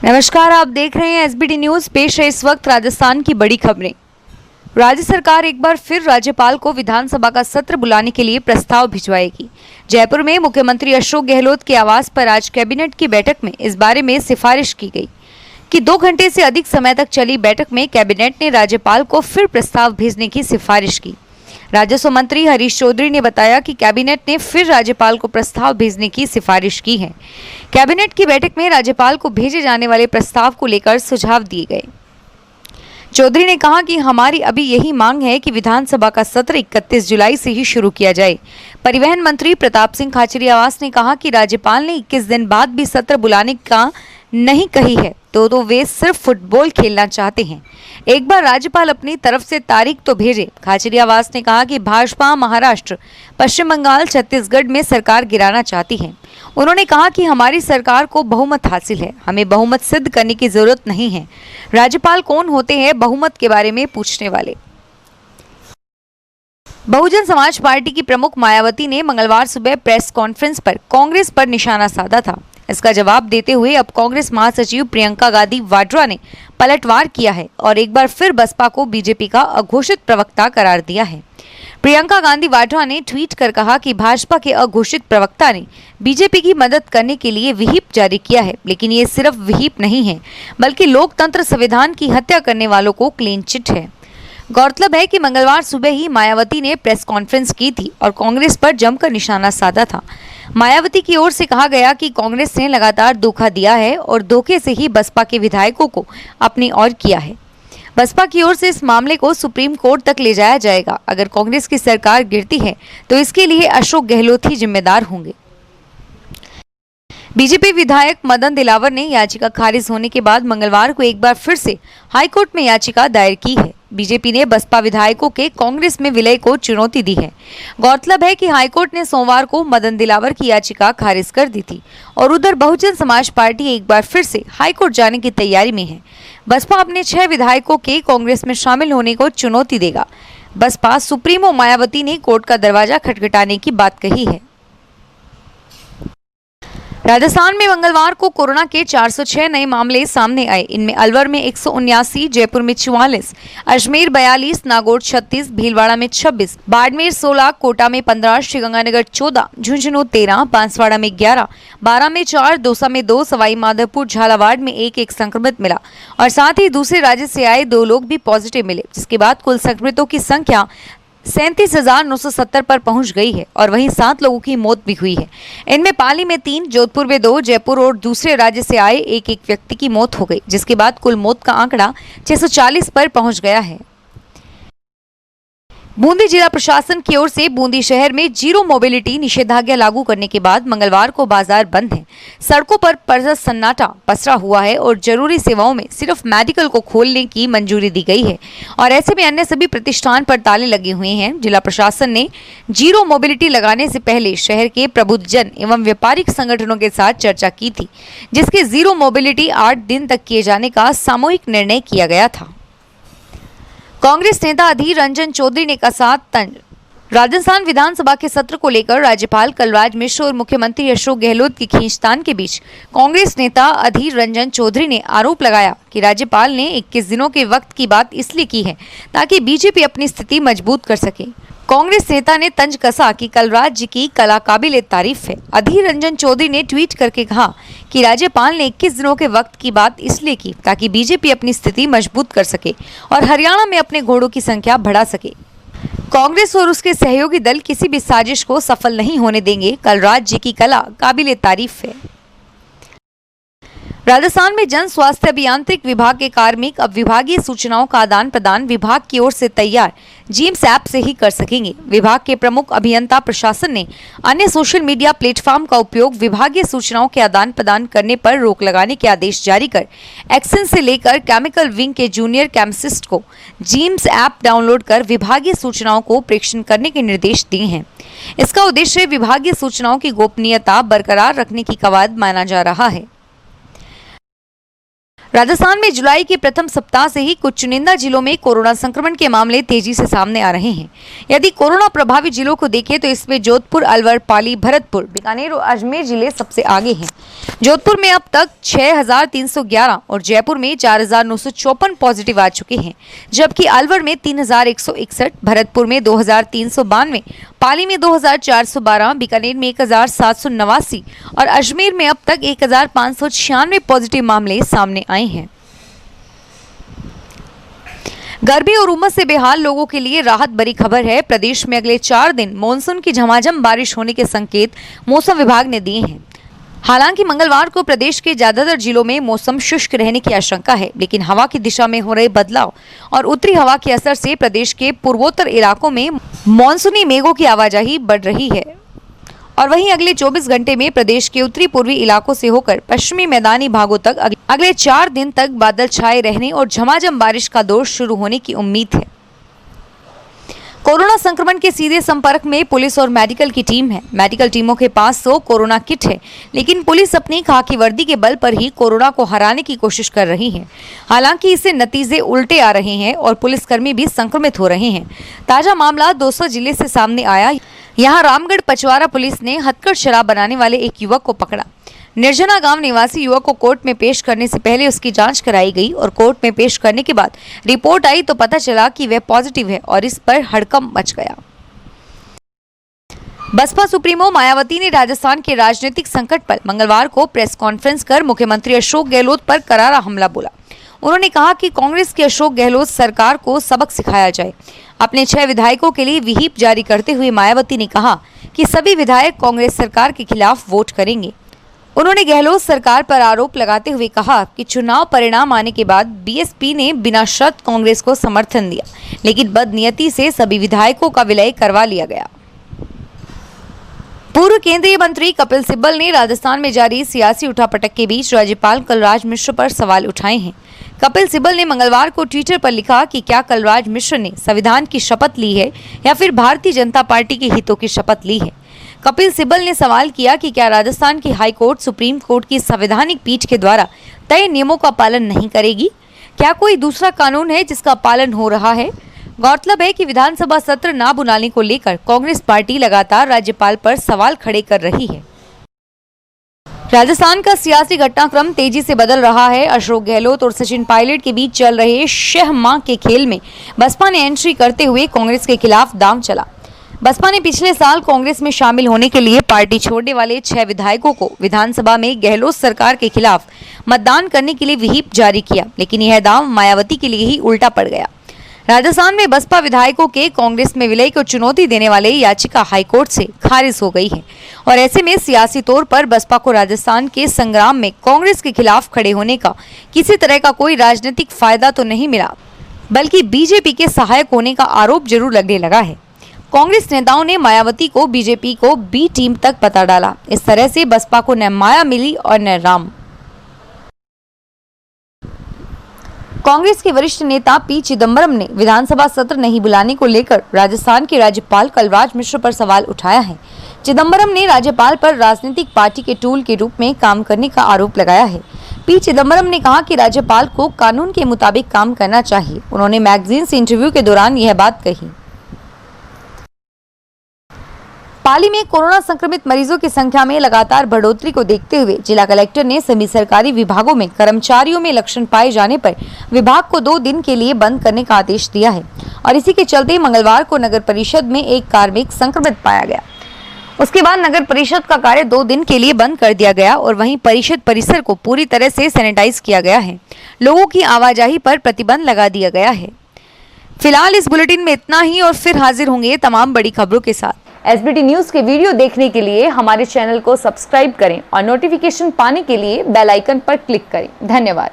नमस्कार, आप देख रहे हैं एसबीटी न्यूज। पेश है इस वक्त राजस्थान की बड़ी खबरें। राज्य सरकार एक बार फिर राज्यपाल को विधानसभा का सत्र बुलाने के लिए प्रस्ताव भिजवाएगी। जयपुर में मुख्यमंत्री अशोक गहलोत के आवास पर आज कैबिनेट की बैठक में इस बारे में सिफारिश की गई कि 2 घंटे से अधिक समय तक चली बैठक में कैबिनेट ने राज्यपाल को फिर प्रस्ताव भेजने की सिफारिश की। राजस्व मंत्री हरीश चौधरी ने बताया कि कैबिनेट ने फिर राज्यपाल को प्रस्ताव भेजने की सिफारिश की है। कैबिनेट की बैठक में राज्यपाल को भेजे जाने वाले प्रस्ताव को लेकर सुझाव दिए गए। चौधरी ने कहा कि हमारी अभी यही मांग है कि विधानसभा का सत्र 31 जुलाई से ही शुरू किया जाए। परिवहन मंत्री प्रताप सिंह खाचरियावास ने कहा कि राज्यपाल ने 21 दिन बाद भी सत्र बुलाने का नहीं कही है तो वे सिर्फ फुटबॉल खेलना चाहते हैं। एक बार राज्यपाल अपनी तरफ से तारीख तो भेजे। खाचरियावास ने कहा कि भाजपा महाराष्ट्र, पश्चिम बंगाल, छत्तीसगढ़ में सरकार गिराना चाहती है। उन्होंने कहा कि हमारी सरकार को बहुमत हासिल है, हमें बहुमत सिद्ध करने की जरूरत नहीं है। राज्यपाल कौन होते हैं बहुमत के बारे में पूछने वाले? बहुजन समाज पार्टी की प्रमुख मायावती ने मंगलवार सुबह प्रेस कॉन्फ्रेंस पर कांग्रेस पर निशाना साधा था। इसका जवाब देते हुए अब कांग्रेस महासचिव प्रियंका गांधी वाड्रा ने पलटवार किया है और एक बार फिर बसपा को बीजेपी का अघोषित प्रवक्ता करार दिया है। प्रियंका गांधी वाड्रा ने ट्वीट कर कहा कि भाजपा के अघोषित प्रवक्ता ने बीजेपी की मदद करने के लिए विहिप जारी किया है, लेकिन ये सिर्फ विहिप नहीं है बल्कि लोकतंत्र संविधान की हत्या करने वालों को क्लीन चिट है। गौरतलब है कि मंगलवार सुबह ही मायावती ने प्रेस कॉन्फ्रेंस की थी और कांग्रेस पर जमकर निशाना साधा था। मायावती की ओर से कहा गया कि कांग्रेस ने लगातार धोखा दिया है और धोखे से ही बसपा के विधायकों को अपनी ओर किया है। बसपा की ओर से इस मामले को सुप्रीम कोर्ट तक ले जाया जाएगा। अगर कांग्रेस की सरकार गिरती है तो इसके लिए अशोक गहलोत ही जिम्मेदार होंगे। बीजेपी विधायक मदन दिलावर ने याचिका खारिज होने के बाद मंगलवार को एक बार फिर से हाईकोर्ट में याचिका दायर की है। बीजेपी ने बसपा विधायकों के कांग्रेस में विलय को चुनौती दी है। गौरतलब है कि हाईकोर्ट ने सोमवार को मदन दिलावर की याचिका खारिज कर दी थी और उधर बहुजन समाज पार्टी एक बार फिर से हाईकोर्ट जाने की तैयारी में है। बसपा अपने 6 विधायकों के कांग्रेस में शामिल होने को चुनौती देगा। बसपा सुप्रीमो मायावती ने कोर्ट का दरवाजा खटखटाने की बात कही है। राजस्थान में मंगलवार को कोरोना के 406 नए मामले सामने आए। इनमें अलवर में 179, जयपुर में 44, अजमेर 42, नागौर 36, भीलवाड़ा में 26, बाड़मेर 16, कोटा में 15, श्रीगंगानगर 14, झुंझुनू 13, बांसवाड़ा में 11, बारां में 4, दौसा में 2, सवाई माधोपुर, झालावाड़ में एक संक्रमित मिला और साथ ही दूसरे राज्य से आए 2 लोग भी पॉजिटिव मिले, जिसके बाद कुल संक्रमितों की संख्या 37,970 पर पहुंच गई है और वहीं 7 लोगों की मौत भी हुई है। इनमें पाली में 3, जोधपुर में 2, जयपुर और दूसरे राज्य से आए एक व्यक्ति की मौत हो गई, जिसके बाद कुल मौत का आंकड़ा 640 पर पहुंच गया है। बूंदी जिला प्रशासन की ओर से बूंदी शहर में जीरो मोबिलिटी निषेधाज्ञा लागू करने के बाद मंगलवार को बाजार बंद है। सड़कों पर सन्नाटा पसरा हुआ है और जरूरी सेवाओं में सिर्फ मेडिकल को खोलने की मंजूरी दी गई है और ऐसे में अन्य सभी प्रतिष्ठान पर ताले लगे हुए हैं। जिला प्रशासन ने जीरो मोबिलिटी लगाने से पहले शहर के प्रबुद्धजन एवं व्यापारिक संगठनों के साथ चर्चा की थी, जिसके जीरो मोबिलिटी 8 दिन तक किए जाने का सामूहिक निर्णय किया गया था। कांग्रेस नेता अधीर रंजन चौधरी ने कसा तंज। राजस्थान विधानसभा के सत्र को लेकर राज्यपाल कलराज मिश्र और मुख्यमंत्री अशोक गहलोत की खींचतान के बीच कांग्रेस नेता अधीर रंजन चौधरी ने आरोप लगाया कि राज्यपाल ने 21 दिनों के वक्त की बात इसलिए की है ताकि बीजेपी अपनी स्थिति मजबूत कर सके। कांग्रेस नेता ने तंज कसा कि कलराज जी की कला काबिले तारीफ है। अधीर रंजन चौधरी ने ट्वीट करके कहा कि राज्यपाल ने 21 दिनों के वक्त की बात इसलिए की ताकि बीजेपी अपनी स्थिति मजबूत कर सके और हरियाणा में अपने घोड़ों की संख्या बढ़ा सके। कांग्रेस और उसके सहयोगी दल किसी भी साजिश को सफल नहीं होने देंगे। कलराज जी की कला काबिले तारीफ है। राजस्थान में जन स्वास्थ्य अभियांत्रिक विभाग के कार्मिक अब विभागीय सूचनाओं का आदान प्रदान विभाग की ओर से तैयार जीम्स ऐप से ही कर सकेंगे। विभाग के प्रमुख अभियंता प्रशासन ने अन्य सोशल मीडिया प्लेटफॉर्म का उपयोग विभागीय सूचनाओं के आदान प्रदान करने पर रोक लगाने के आदेश जारी कर एक्शन से लेकर केमिकल विंग के जूनियर केमिस्ट को जीम्स ऐप डाउनलोड कर विभागीय सूचनाओं को प्रेषण करने के निर्देश दिए हैं। इसका उद्देश्य विभागीय सूचनाओं की गोपनीयता बरकरार रखने की कवायद माना जा रहा है। राजस्थान में जुलाई के प्रथम सप्ताह से ही कुछ चुनिंदा जिलों में कोरोना संक्रमण के मामले तेजी से सामने आ रहे हैं। यदि कोरोना प्रभावित जिलों को देखें तो इसमें जोधपुर, अलवर, पाली, भरतपुर, बीकानेर और अजमेर जिले सबसे आगे हैं। जोधपुर में अब तक 6,311 और जयपुर में 4,954 पॉजिटिव आ चुके हैं, जबकि अलवर में 3,161, भरतपुर में 2,392, पाली में 2,412, बीकानेर में 1,789 और अजमेर में अब तक 1,596 पॉजिटिव मामले सामने आए हैं। गर्मी और उमस से बेहाल लोगों के लिए राहत भरी खबर है। प्रदेश में अगले 4 दिन मानसून की झमाझम बारिश होने के संकेत मौसम विभाग ने दिए हैं। हालांकि मंगलवार को प्रदेश के ज्यादातर जिलों में मौसम शुष्क रहने की आशंका है, लेकिन हवा की दिशा में हो रहे बदलाव और उत्तरी हवा के असर से प्रदेश के पूर्वोत्तर इलाकों में मानसूनी मेघों की आवाजाही बढ़ रही है। और वहीं अगले 24 घंटे में प्रदेश के उत्तरी पूर्वी इलाकों से होकर पश्चिमी मैदानी भागों तक अगले 4 दिन तक बादल छाए रहने और झमाझम बारिश का दौर शुरू होने की उम्मीद है। कोरोना संक्रमण के सीधे संपर्क में पुलिस और मेडिकल की टीम है। मेडिकल टीमों के पास 100 कोरोना किट है, लेकिन पुलिस अपनी खाकी वर्दी के बल पर ही कोरोना को हराने की कोशिश कर रही है। हालांकि इससे नतीजे उल्टे आ रहे हैं और पुलिसकर्मी भी संक्रमित हो रहे हैं। ताजा मामला 200 जिले से सामने आया। यहाँ रामगढ़ पचवारा पुलिस ने हथकढ़ शराब बनाने वाले एक युवक को पकड़ा। निर्जना गांव निवासी युवक को कोर्ट में पेश करने से पहले उसकी जांच कराई गई और कोर्ट में पेश करने के बाद रिपोर्ट आई तो पता चला कि वह पॉजिटिव है और इस पर हड़कंप मच गया। बसपा सुप्रीमो मायावती ने राजस्थान के राजनीतिक संकट पर मंगलवार को प्रेस कॉन्फ्रेंस कर मुख्यमंत्री अशोक गहलोत पर करारा हमला बोला। उन्होंने कहा कि कांग्रेस के अशोक गहलोत सरकार को सबक सिखाया जाए। अपने 6 विधायकों के लिए व्हिप जारी करते हुए मायावती ने कहा कि सभी विधायक कांग्रेस सरकार के खिलाफ वोट करेंगे। उन्होंने गहलोत सरकार पर आरोप लगाते हुए कहा कि चुनाव परिणाम आने के बाद बीएसपी ने बिना शर्त कांग्रेस को समर्थन दिया, लेकिन बदनीयती से सभी विधायकों का विलय करवा लिया गया। पूर्व केंद्रीय मंत्री कपिल सिब्बल ने राजस्थान में जारी सियासी उठापटक के बीच राज्यपाल कलराज मिश्र पर सवाल उठाए हैं। कपिल सिब्बल ने मंगलवार को ट्विटर पर लिखा कि क्या कलराज मिश्र ने संविधान की शपथ ली है या फिर भारतीय जनता पार्टी के हितों की शपथ ली है। कपिल सिब्बल ने सवाल किया कि क्या राजस्थान की हाई कोर्ट सुप्रीम कोर्ट की संवैधानिक पीठ के द्वारा तय नियमों का पालन नहीं करेगी? क्या कोई दूसरा कानून है जिसका पालन हो रहा है? गौरतलब है कि विधानसभा सत्र न बुलाने को लेकर कांग्रेस पार्टी लगातार राज्यपाल पर सवाल खड़े कर रही है। राजस्थान का सियासी घटनाक्रम तेजी से बदल रहा है। अशोक गहलोत और सचिन पायलट के बीच चल रहे शह मां के खेल में बसपा ने एंट्री करते हुए कांग्रेस के खिलाफ दांव चला। बसपा ने पिछले साल कांग्रेस में शामिल होने के लिए पार्टी छोड़ने वाले 6 विधायकों को विधानसभा में गहलोत सरकार के खिलाफ मतदान करने के लिए व्हिप जारी किया, लेकिन यह दांव मायावती के लिए ही उल्टा पड़ गया। राजस्थान में बसपा विधायकों के कांग्रेस में विलय को चुनौती देने वाले याचिका हाईकोर्ट से खारिज हो गई है और ऐसे में सियासी तौर पर बसपा को राजस्थान के संग्राम में कांग्रेस के खिलाफ खड़े होने का किसी तरह का कोई राजनीतिक फायदा तो नहीं मिला, बल्कि बीजेपी के सहायक होने का आरोप जरूर लगने लगा है। कांग्रेस नेताओं ने मायावती को बीजेपी को बी टीम तक बता डाला। इस तरह से बसपा को न माया मिली और न राम। कांग्रेस के वरिष्ठ नेता पी चिदम्बरम ने विधानसभा सत्र नहीं बुलाने को लेकर राजस्थान के राज्यपाल कलराज मिश्र पर सवाल उठाया है। चिदम्बरम ने राज्यपाल पर राजनीतिक पार्टी के टूल के रूप में काम करने का आरोप लगाया है। पी चिदम्बरम ने कहा कि राज्यपाल को कानून के मुताबिक काम करना चाहिए। उन्होंने मैगजीन से इंटरव्यू के दौरान यह बात कही। पाली में कोरोना संक्रमित मरीजों की संख्या में लगातार बढ़ोतरी को देखते हुए जिला कलेक्टर ने सभी सरकारी विभागों में कर्मचारियों में लक्षण पाए जाने पर विभाग को 2 दिन के लिए बंद करने का आदेश दिया है और इसी के चलते मंगलवार को नगर परिषद में एक कार्मिक संक्रमित पाया गया। उसके बाद नगर परिषद का कार्य 2 दिन के लिए बंद कर दिया गया और वहीं परिषद परिसर को पूरी तरह से सैनिटाइज किया गया है। लोगों की आवाजाही पर प्रतिबंध लगा दिया गया है। फिलहाल इस बुलेटिन में इतना ही और फिर हाजिर होंगे तमाम बड़ी खबरों के साथ। एसबीटी न्यूज के वीडियो देखने के लिए हमारे चैनल को सब्सक्राइब करें और नोटिफिकेशन पाने के लिए बेल आइकन पर क्लिक करें। धन्यवाद।